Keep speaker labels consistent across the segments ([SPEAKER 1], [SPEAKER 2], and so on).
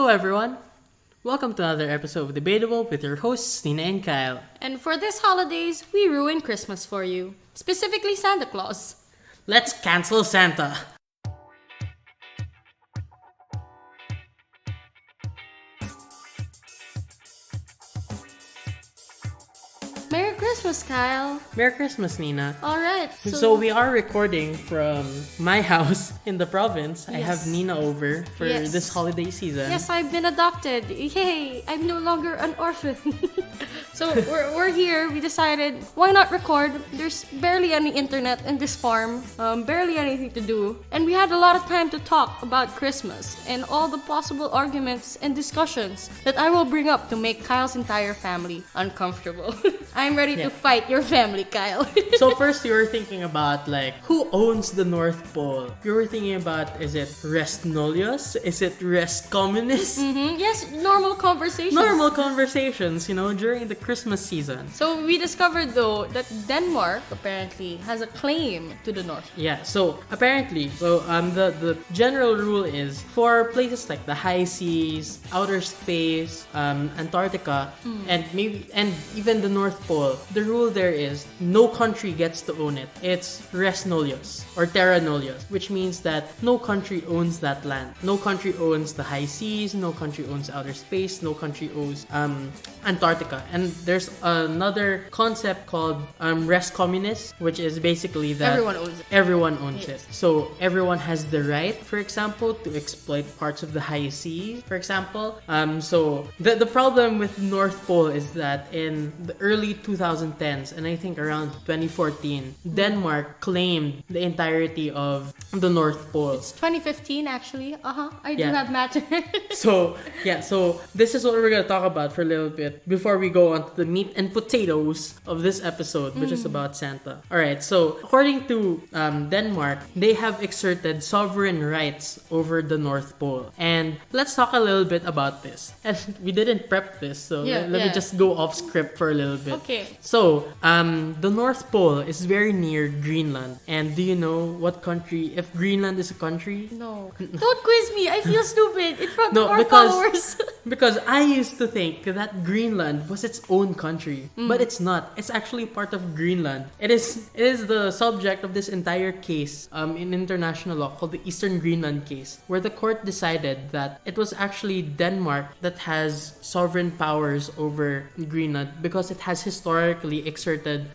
[SPEAKER 1] Hello everyone! Welcome to another episode of Debatable with your hosts, Nina and Kyle.
[SPEAKER 2] And for this holidays, we ruin Christmas for you. Specifically Santa Claus.
[SPEAKER 1] Let's cancel Santa!
[SPEAKER 2] Merry Christmas, Kyle.
[SPEAKER 1] Merry Christmas, Nina.
[SPEAKER 2] Alright,
[SPEAKER 1] So we are recording from my house in the province. I have Nina over for this holiday season.
[SPEAKER 2] Yes, I've been adopted. Yay! I'm no longer an orphan. So we're here. We decided, why not record? There's barely any internet in this farm. Barely anything to do. And we had a lot of time to talk about Christmas and all the possible arguments and discussions that I will bring up to make Kyle's entire family uncomfortable. I'm ready to fight your family, Kyle.
[SPEAKER 1] So first you were thinking about who owns the North Pole? You were thinking about, is it Res Nullius? Is it Res Communis?
[SPEAKER 2] Mm-hmm. Yes, normal conversations.
[SPEAKER 1] Normal conversations, during the Christmas season.
[SPEAKER 2] So we discovered though that Denmark apparently has a claim to the North.
[SPEAKER 1] Yeah, so apparently, the general rule is for places like the high seas, outer space, Antarctica, and even the North Pole, the rule there is no country gets to own it. It's res nullius or terra nullius, which means that no country owns that land. No country owns the high seas, no country owns outer space, no country owns Antarctica. And there's another concept called res communis, which is basically that everyone owns it. So everyone has the right, for example, to exploit parts of the high seas, for example. So the problem with North Pole is that in the early 2010s, and I think around 2014, Denmark claimed the entirety of the North Pole.
[SPEAKER 2] It's 2015 actually. I do have matter.
[SPEAKER 1] So this is what we're gonna talk about for a little bit before we go on to the meat and potatoes of this episode, which is about Santa. Alright, so according to Denmark, they have exerted sovereign rights over the North Pole. And let's talk a little bit about this. And we didn't prep this, so let me just go off script for a little bit.
[SPEAKER 2] Okay.
[SPEAKER 1] So, the North Pole is very near Greenland. And do you know what country, if Greenland is a country?
[SPEAKER 2] No. Don't quiz me. I feel stupid in front of our followers.
[SPEAKER 1] Because I used to think that Greenland was its own country. But it's not. It's actually part of Greenland. It is the subject of this entire case in international law called the Eastern Greenland case, where the court decided that it was actually Denmark that has sovereign powers over Greenland because it has historically exerted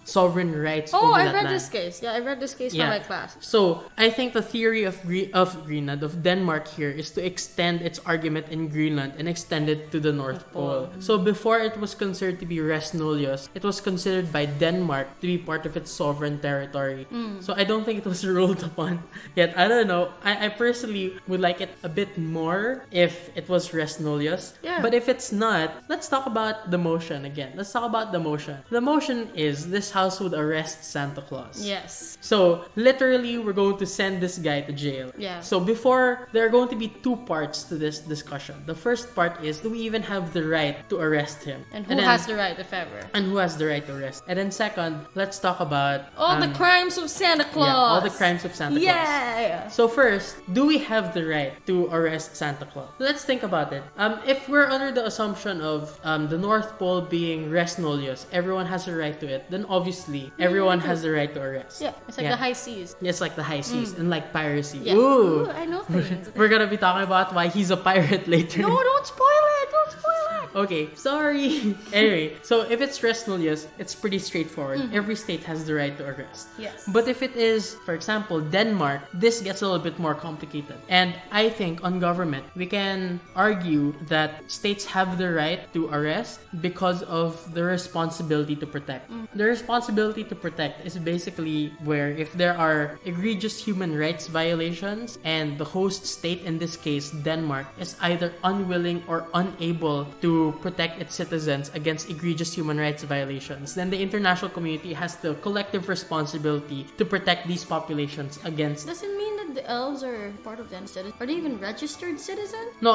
[SPEAKER 1] sovereign rights over that land.
[SPEAKER 2] I read this case. Yeah, I read this case from my class.
[SPEAKER 1] So I think the theory of Greenland, of Denmark here, is to extend its argument in Greenland and extend it to the North Pole. So before it was considered to be res nullius, it was considered by Denmark to be part of its sovereign territory. So I don't think it was ruled upon yet. I don't know. I personally would like it a bit more if it was res nullius.
[SPEAKER 2] Yeah.
[SPEAKER 1] But if it's not, let's talk about the motion again. Let's talk about the motion. The motion is this house would arrest Santa Claus.
[SPEAKER 2] Yes.
[SPEAKER 1] So literally, we're going to send this guy to jail.
[SPEAKER 2] Yeah.
[SPEAKER 1] So before, there are going to be two parts to this discussion. The first part is, do we even have the right to arrest him?
[SPEAKER 2] And who has the right, if ever?
[SPEAKER 1] And who has the right to arrest? And then second, let's talk about
[SPEAKER 2] all the crimes of Santa Claus.
[SPEAKER 1] Yeah, all the crimes of Santa Claus.
[SPEAKER 2] Yeah.
[SPEAKER 1] So first, do we have the right to arrest Santa Claus? Let's think about it. If we're under the assumption of the North Pole being res nullius, everyone has a right to it, then obviously everyone has the right to arrest.
[SPEAKER 2] Yeah, it's like the high seas.
[SPEAKER 1] It's like the high seas and like piracy.
[SPEAKER 2] Yeah.
[SPEAKER 1] Ooh,
[SPEAKER 2] I know things.
[SPEAKER 1] We're gonna be talking about why he's a pirate later.
[SPEAKER 2] No, don't spoil it. Don't spoil it.
[SPEAKER 1] Okay, sorry. Anyway, so if it's res nullius, it's pretty straightforward. Every state has the right to arrest.
[SPEAKER 2] Yes.
[SPEAKER 1] But if it is, for example, Denmark, this gets a little bit more complicated. And I think on government, we can argue that states have the right to arrest because of the responsibility to protect. The responsibility to protect is basically where if there are egregious human rights violations and the host state, in this case Denmark, is either unwilling or unable to protect its citizens against egregious human rights violations, then the international community has the collective responsibility to protect these populations against.
[SPEAKER 2] Doesn't mean that that the elves are part of the citizens? Are they even registered citizens?
[SPEAKER 1] No,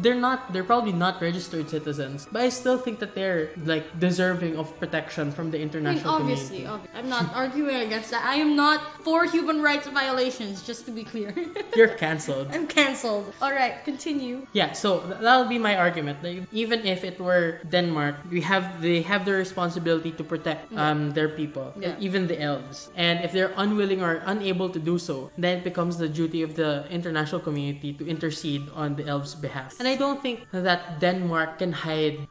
[SPEAKER 1] they're not. They're probably not registered citizens, but I still think that they're like deserving of protection from the international
[SPEAKER 2] obviously,
[SPEAKER 1] community.
[SPEAKER 2] I'm not arguing against that. I am not for human rights violations, just to be clear.
[SPEAKER 1] You're cancelled.
[SPEAKER 2] I'm cancelled. All right, continue.
[SPEAKER 1] Yeah, so that'll be my argument. Like, even if it were Denmark, they have the responsibility to protect their people, even the elves. And if they're unwilling or unable to do so, then it becomes the duty of the international community to intercede on the elves' behalf. And I don't think that Denmark can hide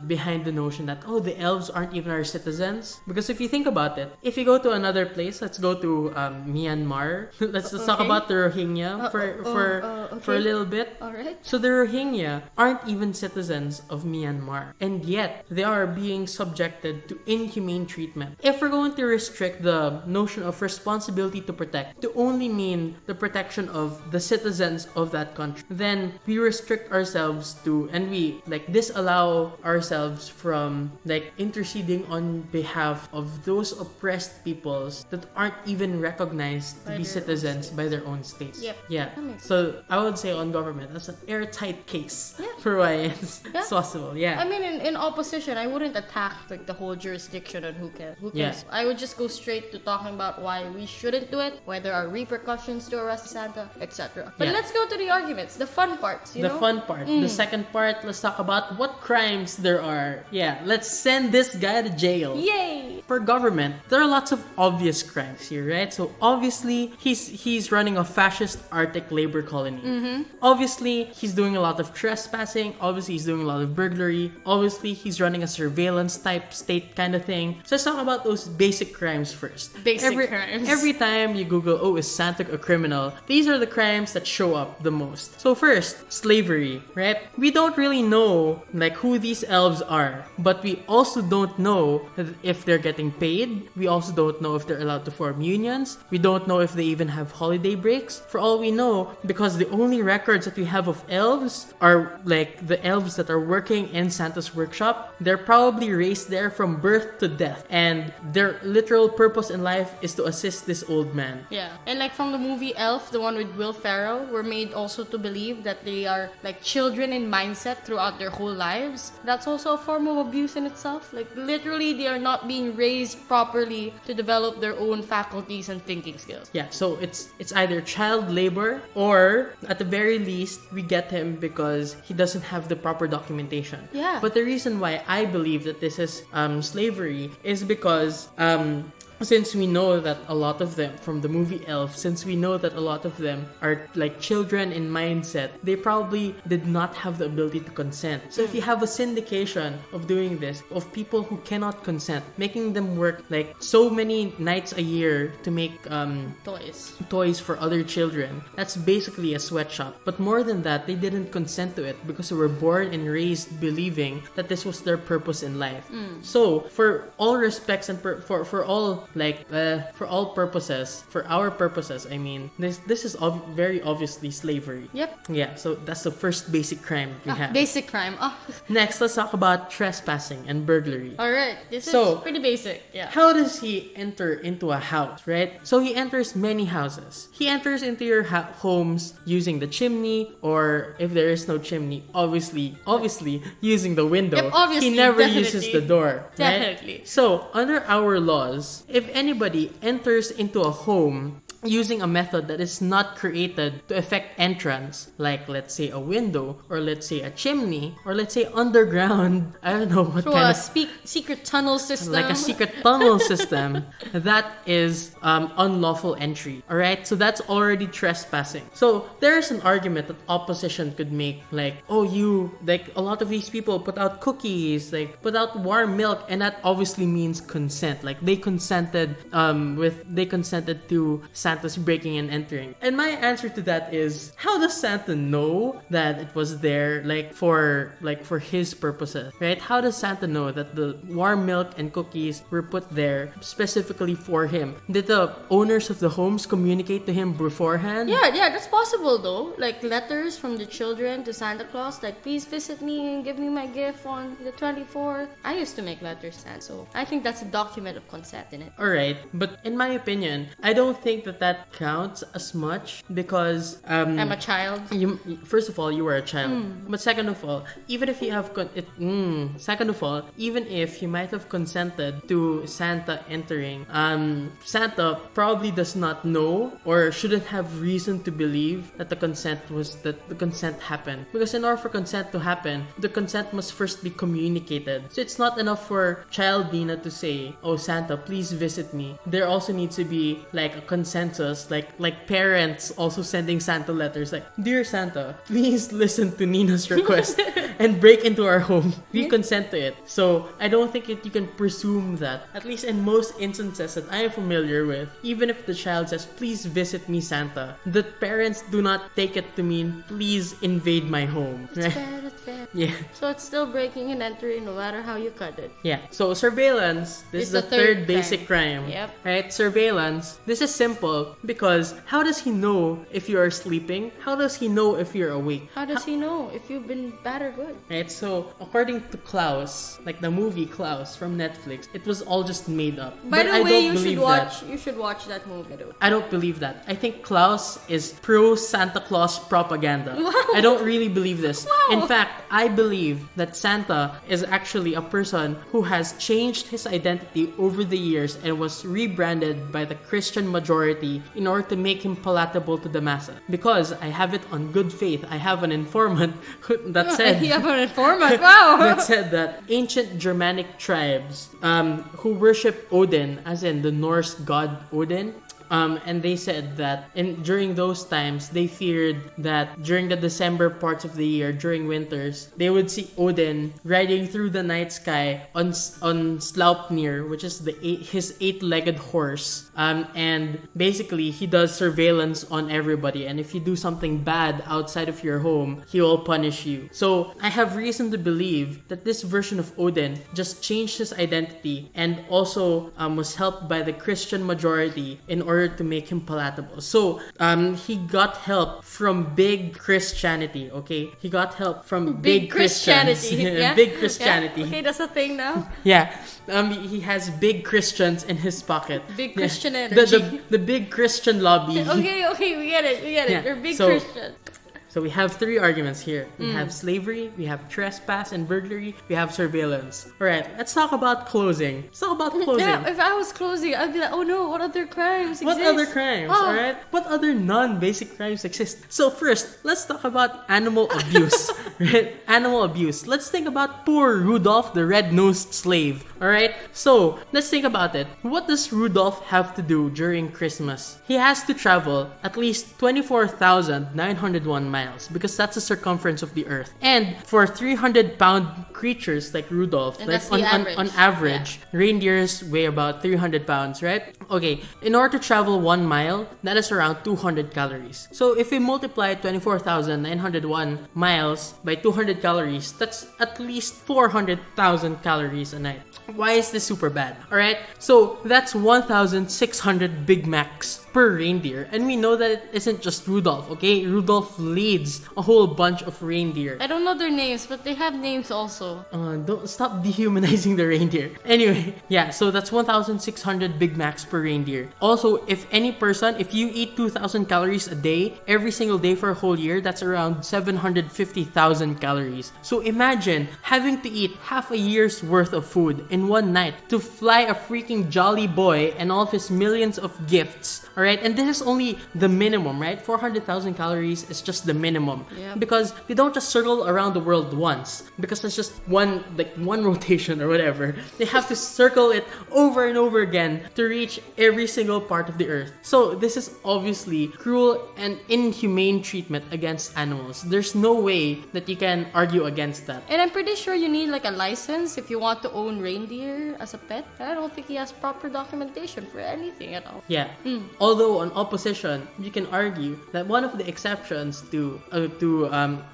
[SPEAKER 1] behind the notion that, oh, the elves aren't even our citizens. Because if you think about it, if you go to another place, let's go to Myanmar. let's talk about the Rohingya for a little bit.
[SPEAKER 2] All right.
[SPEAKER 1] So the Rohingya aren't even citizens of Myanmar, and yet they are being subjected to inhumane treatment. If we're going to restrict the notion of responsibility to protect to only mean the protection of the citizens of that country, then we restrict ourselves to, and we like disallow ourselves from like interceding on behalf of those oppressed peoples that aren't even recognized to be citizens by their own states.
[SPEAKER 2] Yep.
[SPEAKER 1] Yeah. So I would say on government, that's an airtight case for why it's possible. Yeah.
[SPEAKER 2] I mean, in opposition, I wouldn't attack like the whole jurisdiction and who cares. I would just go straight to talking about why we shouldn't do it, why there are repercussions to arrest Santa, etc. But let's go to the arguments, the fun parts. You know?
[SPEAKER 1] Fun part. The second part, let's talk about what crimes there are. Yeah, let's send this guy to jail.
[SPEAKER 2] Yay!
[SPEAKER 1] For government, there are lots of obvious crimes here, right? So obviously, he's running a fascist Arctic labor colony. Obviously, he's doing a lot of trespassing. Obviously, he's doing a lot of burglary. Obviously, he's running a surveillance type state kind of thing. So let's talk about those basic crimes first.
[SPEAKER 2] Crimes.
[SPEAKER 1] Every time you Google, oh, is Santa a criminal? These are the crimes that show up the most. So first, slavery, right? We don't really know like who these elves are, but we also don't know if they're getting paid. We also don't know if they're allowed to form unions. We don't know if they even have holiday breaks. For all we know, because the only records that we have of elves are like the elves that are working in Santa's workshop. They're probably raised there from birth to death, and their literal purpose in life is to assist this old man.
[SPEAKER 2] Yeah, and like from the movie Elf, the one with Will Ferrell, we're made also to believe that they are like children in mindset throughout their whole lives. That's also a form of abuse in itself. Like literally, they are not being raised properly to develop their own faculties and thinking skills.
[SPEAKER 1] Yeah, so it's either child labor, or at the very least, we get him because he doesn't have the proper documentation.
[SPEAKER 2] Yeah.
[SPEAKER 1] But the reason why I believe that this is slavery is because since we know that a lot of them, from the movie Elf, since we know that a lot of them are like children in mindset, they probably did not have the ability to consent. So if you have a syndication of doing this, of people who cannot consent, making them work like so many nights a year to make toys for other children, that's basically a sweatshop. But more than that, they didn't consent to it because they were born and raised believing that this was their purpose in life. So for all respects and for all purposes, for our purposes, I mean, this is very obviously slavery.
[SPEAKER 2] Yep.
[SPEAKER 1] Yeah, so that's the first basic crime we have.
[SPEAKER 2] Basic crime.
[SPEAKER 1] Next, let's talk about trespassing and burglary.
[SPEAKER 2] Alright, this is pretty basic. Yeah.
[SPEAKER 1] How does he enter into a house, right? So he enters many houses. He enters into your homes using the chimney, or if there is no chimney, obviously using the window.
[SPEAKER 2] Yep, obviously,
[SPEAKER 1] he never
[SPEAKER 2] definitely.
[SPEAKER 1] uses the door. Right?
[SPEAKER 2] Definitely.
[SPEAKER 1] So, under our laws, if anybody enters into a home using a method that is not created to effect entrance, like let's say a window, or let's say a chimney, or let's say underground, I don't know what kind of
[SPEAKER 2] secret tunnel system,
[SPEAKER 1] like a secret tunnel system, that is unlawful entry. Alright, so that's already trespassing. So there's an argument that opposition could make, like, oh, you, like, a lot of these people put out cookies, like put out warm milk, and that obviously means consent. Like they consented to Santa's breaking and entering. And my answer to that is, how does Santa know that it was there for his purposes, right? How does Santa know that the warm milk and cookies were put there specifically for him? Did the owners of the homes communicate to him beforehand?
[SPEAKER 2] Yeah, that's possible though. Like letters from the children to Santa Claus, like please visit me and give me my gift on the 24th. I used to make letters, Santa, so I think that's a document of consent in it.
[SPEAKER 1] Alright, but in my opinion, I don't think that think that counts as much because
[SPEAKER 2] I'm a child.
[SPEAKER 1] First of all, you were a child. But second of all, even if you have even if you might have consented to Santa entering, Santa probably does not know or shouldn't have reason to believe that the consent happened. Because in order for consent to happen, the consent must first be communicated. So it's not enough for child Nina to say, "Oh Santa, please visit me." There also needs to be like a consensus, like parents also sending Santa letters like, "Dear Santa, please listen to Nina's request and break into our home. We consent to it." So I don't think you can presume that. At least in most instances that I am familiar with, even if the child says, "Please visit me, Santa," the parents do not take it to mean, "Please invade my home."
[SPEAKER 2] That's fair, that's fair.
[SPEAKER 1] Yeah.
[SPEAKER 2] So it's still breaking and entering no matter how you cut it.
[SPEAKER 1] Yeah. So surveillance, this is the third basic crime.
[SPEAKER 2] Yep.
[SPEAKER 1] Right? Surveillance, this is simple because how does he know if you are sleeping? How does he know if you're awake?
[SPEAKER 2] How does he know if you've been bad or good?
[SPEAKER 1] Right? So according to Claus, like the movie Claus from Netflix, it was all just made up.
[SPEAKER 2] By
[SPEAKER 1] But
[SPEAKER 2] the
[SPEAKER 1] I
[SPEAKER 2] way,
[SPEAKER 1] don't
[SPEAKER 2] you
[SPEAKER 1] believe
[SPEAKER 2] should watch that movie though.
[SPEAKER 1] I don't believe that. I think Claus is pro Santa Claus propaganda.
[SPEAKER 2] Wow.
[SPEAKER 1] I don't really believe this.
[SPEAKER 2] Wow.
[SPEAKER 1] In fact, I believe that Santa is actually a person who has changed his identity over the years and was rebranded by the Christian majority in order to make him palatable to the masses. Because I have it on good faith. I have an informant that said...
[SPEAKER 2] You have an informant? Wow!
[SPEAKER 1] that said that ancient Germanic tribes who worship Odin, as in the Norse god Odin, and they said that during those times, they feared that during the December parts of the year, during winters, they would see Odin riding through the night sky on Sleipnir, which is his eight-legged horse. And basically, he does surveillance on everybody. And if you do something bad outside of your home, he will punish you. So I have reason to believe that this version of Odin just changed his identity and also was helped by the Christian majority in order to make him palatable. So, he got help from big Christianity, okay? He got help from big
[SPEAKER 2] Christianity. Yeah?
[SPEAKER 1] Big Christianity.
[SPEAKER 2] Yeah? Okay, that's a thing now.
[SPEAKER 1] Yeah. He has big Christians in his pocket.
[SPEAKER 2] Big Christian
[SPEAKER 1] yeah.
[SPEAKER 2] energy.
[SPEAKER 1] The big Christian lobby.
[SPEAKER 2] Okay, we get it.
[SPEAKER 1] Yeah.
[SPEAKER 2] They're big
[SPEAKER 1] So,
[SPEAKER 2] Christians.
[SPEAKER 1] So we have three arguments here. We have slavery, we have trespass and burglary, we have surveillance. Alright, let's talk about closing. Let's talk about closing.
[SPEAKER 2] Yeah, if I was closing, I'd be like, oh no, what other crimes exist?
[SPEAKER 1] What other crimes,
[SPEAKER 2] Oh.
[SPEAKER 1] alright? What other non-basic crimes exist? So first, let's talk about animal abuse. Right? Animal abuse. Let's think about poor Rudolph the red-nosed slave. Alright? So, let's think about it. What does Rudolph have to do during Christmas? He has to travel at least 24,901 miles because that's the circumference of the earth. And for 300-pound creatures like Rudolph,
[SPEAKER 2] And
[SPEAKER 1] like
[SPEAKER 2] that's the average.
[SPEAKER 1] on average, reindeers weigh about 300 pounds, right? Okay, in order to travel 1 mile, that is around 200 calories. So if we multiply 24,901 miles by 200 calories, that's at least 400,000 calories a night. Why is this super bad? Alright, so that's 1,600 Big Macs per reindeer. And we know that it isn't just Rudolph, okay? Rudolph leads a whole bunch of reindeer.
[SPEAKER 2] I don't know their names, but they have names also.
[SPEAKER 1] Don't stop dehumanizing the reindeer. Anyway, yeah, so that's 1,600 Big Macs per reindeer. Also, if you eat 2,000 calories a day, every single day for a whole year, that's around 750,000 calories. So imagine having to eat half a year's worth of food in one night to fly a freaking jolly boy and all of his millions of gifts. Alright, and this is only the minimum, right? 400,000 calories is just the minimum.
[SPEAKER 2] Yeah.
[SPEAKER 1] Because they don't just circle around the world once. Because it's just one rotation or whatever. They have to circle it over and over again to reach every single part of the earth. So this is obviously cruel and inhumane treatment against animals. There's no way that you can argue against that.
[SPEAKER 2] And I'm pretty sure you need like a license if you want to own reindeer as a pet. I don't think he has proper documentation for anything at all.
[SPEAKER 1] Yeah. Although on opposition, you can argue that one of the exceptions to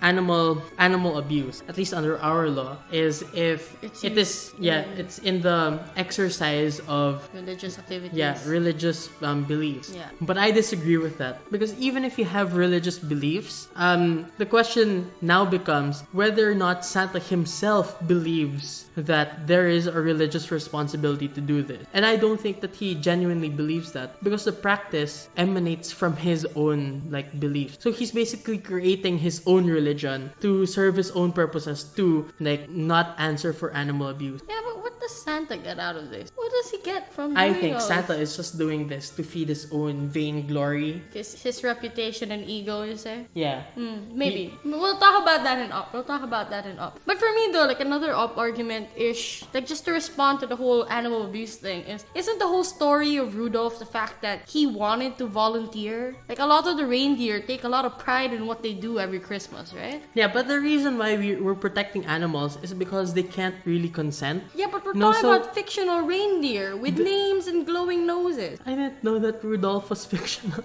[SPEAKER 1] animal abuse, at least under our law, now is if
[SPEAKER 2] It's
[SPEAKER 1] it's in the exercise of
[SPEAKER 2] religious activities.
[SPEAKER 1] religious beliefs.
[SPEAKER 2] Yeah.
[SPEAKER 1] But I disagree with that because even if you have religious beliefs, the question now becomes whether or not Santa himself believes that there is a religious responsibility to do this. And I don't think that he genuinely believes that because the practice emanates from his own beliefs. So he's basically creating his own religion to serve his own purposes to not answer for animal abuse.
[SPEAKER 2] Yeah, but what does Santa get out of this? What does he get from doing
[SPEAKER 1] I think
[SPEAKER 2] all
[SPEAKER 1] Santa
[SPEAKER 2] this?
[SPEAKER 1] is just doing this to feed his own vainglory.
[SPEAKER 2] His reputation and ego, you say?
[SPEAKER 1] Yeah.
[SPEAKER 2] Maybe. We'll talk about that in up. But for me though, another up argument is just to respond to the whole animal abuse thing isn't the whole story of Rudolph the fact that he wanted to volunteer? A lot of the reindeer take a lot of pride in what they do every Christmas, right?
[SPEAKER 1] Yeah, but the reason why we're protecting animals is because they can't really consent.
[SPEAKER 2] Yeah, but we're talking about fictional reindeer with names and glowing noses.
[SPEAKER 1] I didn't know that Rudolph was fictional.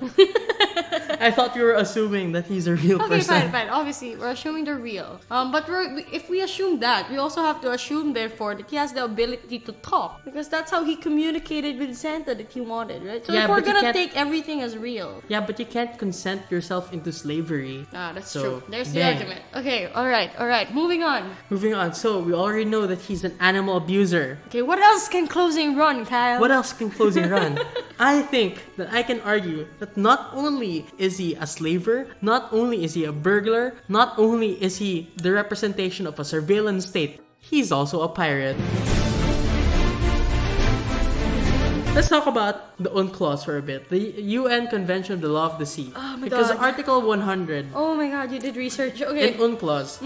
[SPEAKER 1] I thought you were assuming that he's a real person.
[SPEAKER 2] Okay, fine. Obviously, we're assuming they're real. But if we assume that, we also have to assume, therefore, that he has the ability to talk. Because that's how he communicated with Santa that he wanted, right? So if we're gonna take everything as real.
[SPEAKER 1] Yeah, but you can't consent yourself into slavery.
[SPEAKER 2] That's true. There's the argument. Okay, alright. Moving on.
[SPEAKER 1] So, we already know that he's an animal abuser.
[SPEAKER 2] Okay, what else can closing run, Kyle?
[SPEAKER 1] What else can closing run? I think that I can argue that not only is he a slaver, not only is he a burglar, not only is he the representation of a surveillance state, he's also a pirate. Let's talk about the UNCLOS for a bit. The UN Convention of the Law of the Sea.
[SPEAKER 2] Oh my
[SPEAKER 1] because
[SPEAKER 2] God.
[SPEAKER 1] Article 100
[SPEAKER 2] Oh my god, you did research. Okay.
[SPEAKER 1] in UNCLOS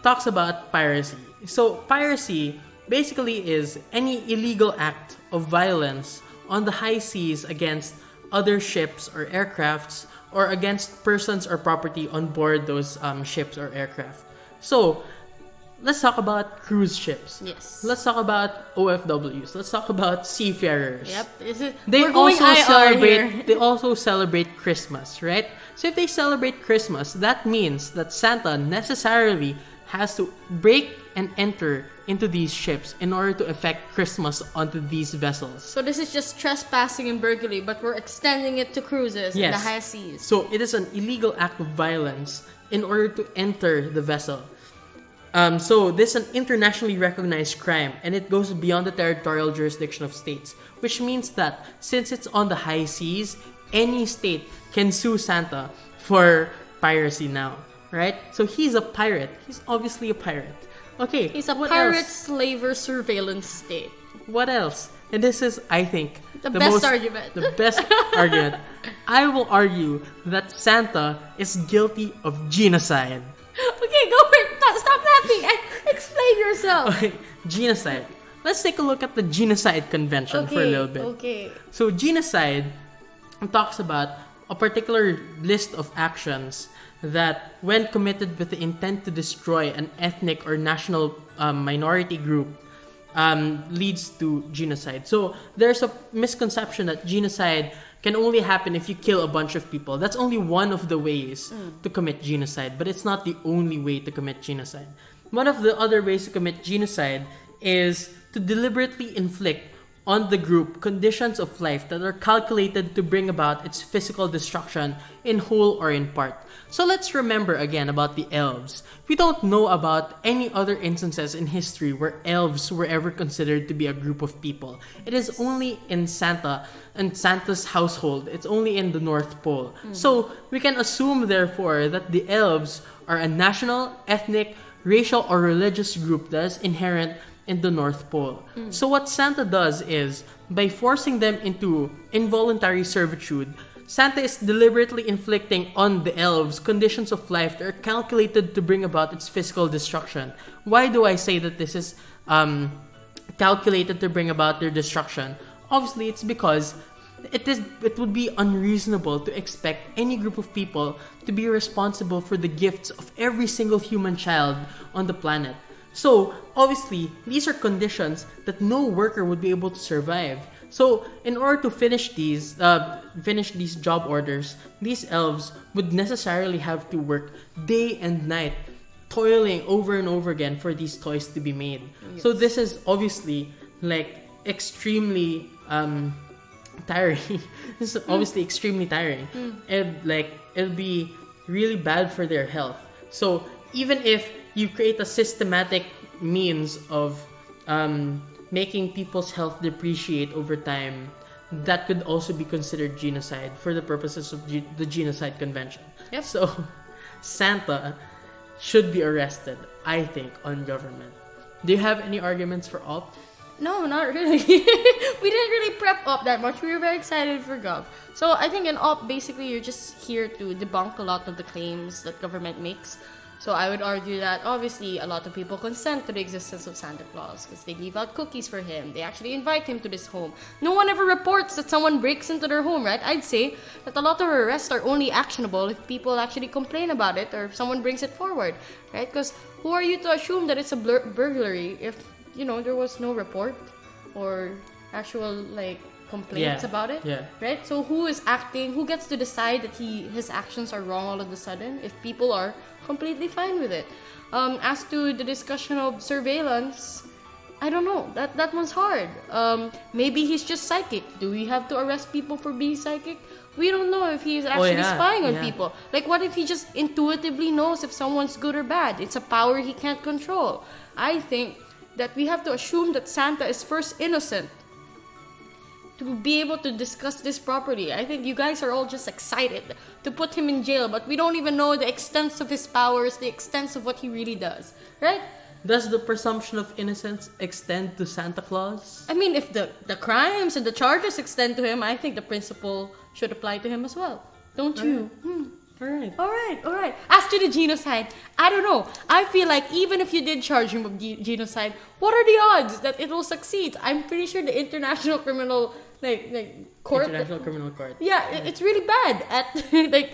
[SPEAKER 1] talks about piracy. So piracy basically is any illegal act of violence on the high seas against other ships or aircrafts or against persons or property on board those ships or aircraft. So let's talk about cruise ships.
[SPEAKER 2] Yes.
[SPEAKER 1] Let's talk about OFWs. Let's talk about seafarers.
[SPEAKER 2] Yep.
[SPEAKER 1] They
[SPEAKER 2] We're going IR here.
[SPEAKER 1] They also celebrate Christmas, right? So if they celebrate Christmas, that means that Santa necessarily has to break and enter into these ships in order to effect Christmas onto these vessels.
[SPEAKER 2] So this is just trespassing and burglary, but we're extending it to cruises in the
[SPEAKER 1] Yes.
[SPEAKER 2] high seas.
[SPEAKER 1] So it is an illegal act of violence in order to enter the vessel. So this is an internationally recognized crime, and it goes beyond the territorial jurisdiction of states, which means that since it's on the high seas, any state can sue Santa for piracy now, right? So he's a pirate. He's obviously a pirate. Okay,
[SPEAKER 2] He's a
[SPEAKER 1] what
[SPEAKER 2] pirate
[SPEAKER 1] else?
[SPEAKER 2] slaver surveillance state.
[SPEAKER 1] What else? And this is, I think,
[SPEAKER 2] The best argument.
[SPEAKER 1] The best argument. I will argue that Santa is guilty of genocide.
[SPEAKER 2] Okay, go for it. Stop laughing. Explain yourself.
[SPEAKER 1] Okay, genocide. Let's take a look at the Genocide Convention for a little bit.
[SPEAKER 2] Okay.
[SPEAKER 1] So genocide talks about a particular list of actions that, when committed with the intent to destroy an ethnic or national minority group, leads to genocide. So there's a misconception that genocide can only happen if you kill a bunch of people. That's only one of the ways to commit genocide, but it's not the only way to commit genocide. One of the other ways to commit genocide is to deliberately inflict on the group conditions of life that are calculated to bring about its physical destruction in whole or in part. So let's remember again about the elves. We don't know about any other instances in history where elves were ever considered to be a group of people. It is only in Santa and Santa's household. It's only in the North Pole. So we can assume therefore that the elves are a national, ethnic, racial, or religious group that is inherent in the North Pole. So what Santa does is, by forcing them into involuntary servitude, Santa is deliberately inflicting on the elves conditions of life that are calculated to bring about its physical destruction. Why do I say that this is calculated to bring about their destruction? Obviously, it's because it would be unreasonable to expect any group of people to be responsible for the gifts of every single human child on the planet. So, obviously, these are conditions that no worker would be able to survive. So, in order to finish these job orders, these elves would necessarily have to work day and night toiling over and over again for these toys to be made.
[SPEAKER 2] Yes.
[SPEAKER 1] So this is obviously like extremely tiring. This is obviously extremely tiring. It'll be really bad for their health. So even if you create a systematic means of making people's health depreciate over time, that could also be considered genocide for the purposes of the Genocide Convention.
[SPEAKER 2] Yep.
[SPEAKER 1] So Santa should be arrested, I think, on government. Do you have any arguments for op?
[SPEAKER 2] No, not really. We didn't really prep up that much. We were very excited for Gov. So I think in op, basically, you're just here to debunk a lot of the claims that government makes. So I would argue that obviously a lot of people consent to the existence of Santa Claus because they leave out cookies for him. They actually invite him to this home. No one ever reports that someone breaks into their home, right? I'd say that a lot of arrests are only actionable if people actually complain about it or if someone brings it forward, right? Because who are you to assume that it's a burglary if, there was no report or actual, complaints about it, right? So who is acting? Who gets to decide that his actions are wrong all of a sudden if people are completely fine with it? As to the discussion of surveillance, I don't know. That one's hard. Maybe he's just psychic. Do we have to arrest people for being psychic? We don't know if he's actually spying on people. Like, what if he just intuitively knows if someone's good or bad? It's a power he can't control. I think that we have to assume that Santa is first innocent to be able to discuss this properly. I think you guys are all just excited to put him in jail, but we don't even know the extent of his powers, the extent of what he really does, right?
[SPEAKER 1] Does the presumption of innocence extend to Santa Claus?
[SPEAKER 2] I mean, if the crimes and the charges extend to him, I think the principle should apply to him as well. Don't you? All right. As to the genocide, I don't know. I feel like even if you did charge him with genocide, what are the odds that it will succeed? I'm pretty sure the International Criminal Court.
[SPEAKER 1] International Criminal Court.
[SPEAKER 2] Yeah, it's really bad at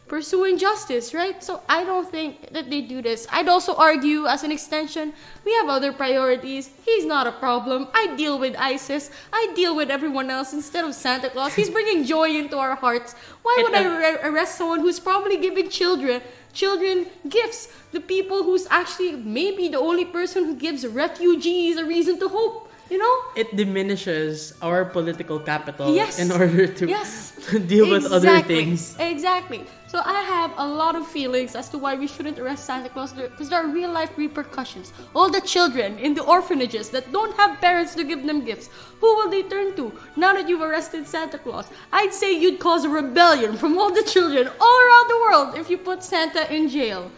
[SPEAKER 2] pursuing justice, right? So I don't think that they do this. I'd also argue, as an extension, we have other priorities. He's not a problem. I deal with ISIS. I deal with everyone else instead of Santa Claus. He's bringing joy into our hearts. Why would I arrest someone who's probably giving children gifts? The people who's actually maybe the only person who gives refugees a reason to hope.
[SPEAKER 1] It diminishes our political capital
[SPEAKER 2] Yes.
[SPEAKER 1] in order to deal with other things.
[SPEAKER 2] Exactly. So I have a lot of feelings as to why we shouldn't arrest Santa Claus because there are real life repercussions. All the children in the orphanages that don't have parents to give them gifts, who will they turn to now that you've arrested Santa Claus? I'd say you'd cause a rebellion from all the children all around the world if you put Santa in jail.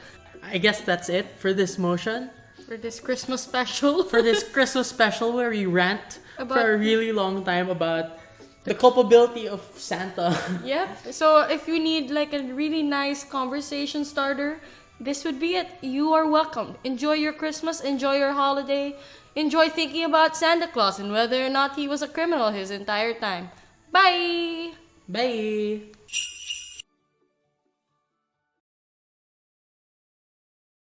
[SPEAKER 1] I guess that's it for this motion.
[SPEAKER 2] For this Christmas special.
[SPEAKER 1] For this Christmas special where we rant for a really long time about the culpability of Santa.
[SPEAKER 2] Yep. So if you need a really nice conversation starter, this would be it. You are welcome. Enjoy your Christmas. Enjoy your holiday. Enjoy thinking about Santa Claus and whether or not he was a criminal his entire time. Bye!
[SPEAKER 1] Bye!